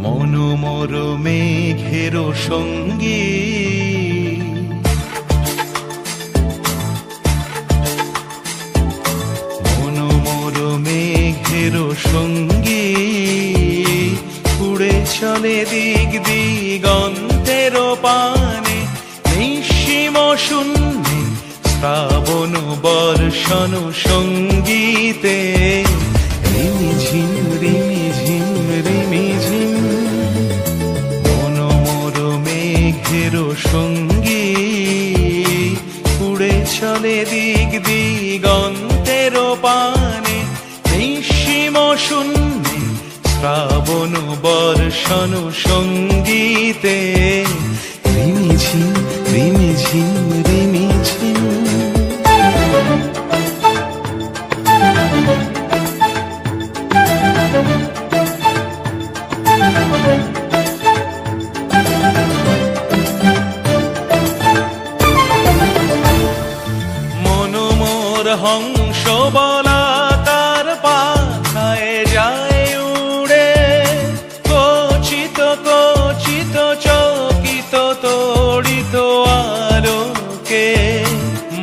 মনোমর মেঘের সঙ্গী মনোমর মেঘের সঙ্গী উড়ে চলে দিক দিগন্তের পানে নিঃসীম শূন্যে শ্রাবণ বর্ষণ সঙ্গীতে রিমিঝিম রিমিঝিম রিমিঝিম মনোমর মেঘের সঙ্গী উড়ে চলে দিক দিগন্তের পানে নিঃসীম শূন্যে শ্রাবণ বর্ষণ সঙ্গীতে রিমিঝিম রিমিঝিম রিমিঝিম মনোমর হংস বলাকার পাখায় যায় উড়ে কচিত কচিত চকিত তড়িত আলোকে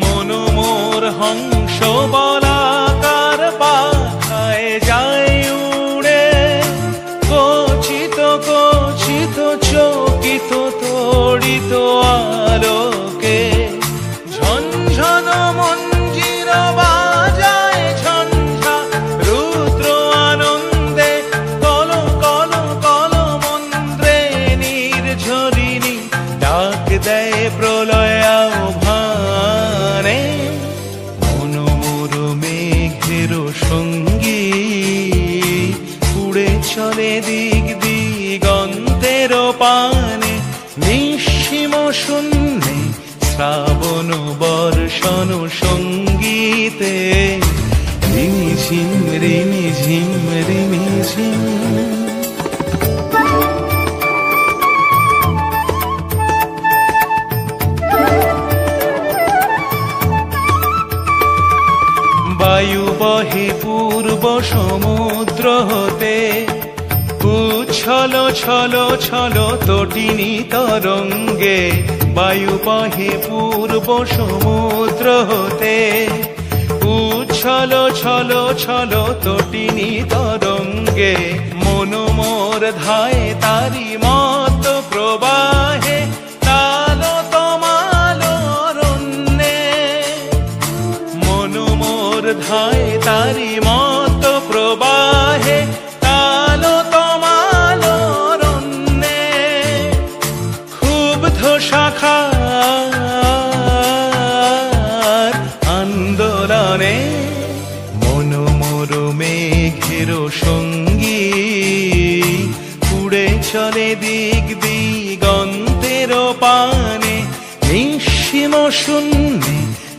মনোমর হংস বলাকার পাখায় যায় উড়ে কচিত কচিত চকিত তড়িত আলোকে ঝনঝন মঞ্জির বাজায় ঝঞ্ঝা রুদ্র আনন্দে কল কল কল মন্ত্রে নির্ঝরিণী ডাক দেয় প্রলয় আহ্বানে মনোমর মেঘের সঙ্গী উড়ে চলে দিক দিগন্তের পানে নিঃসীম শূন্যে শ্রাবণ বর্ষণ সঙ্গীতে রিমিঝিম রিমিঝিম রিমিঝিম বায়ু বহে পূর্ব সমুদ্র হতে উচ্ছল ছল ছল তটিনী তরঙ্গে বায়ু বহে পূর্ব সমুদ্র হতে উচ্ছল ছল ছল তটিনী তরঙ্গে মনোমর ধায় তারি মত প্রবাহে তাল তমাল অরণ্যে মনোমর ধায় তারি মত প্রবাহে তাল তমাল অরণ্যে ক্ষুব্ধ শাখার আন্দোলনে মনোমর মেঘের সঙ্গী উড়ে চলে দিক দিগন্তের পানে নিঃসীম শূন্যে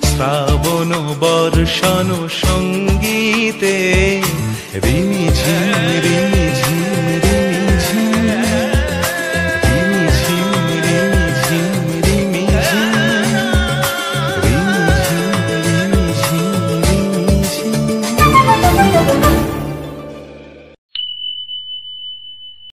শ্রাবণ বর্ষণ সঙ্গীতে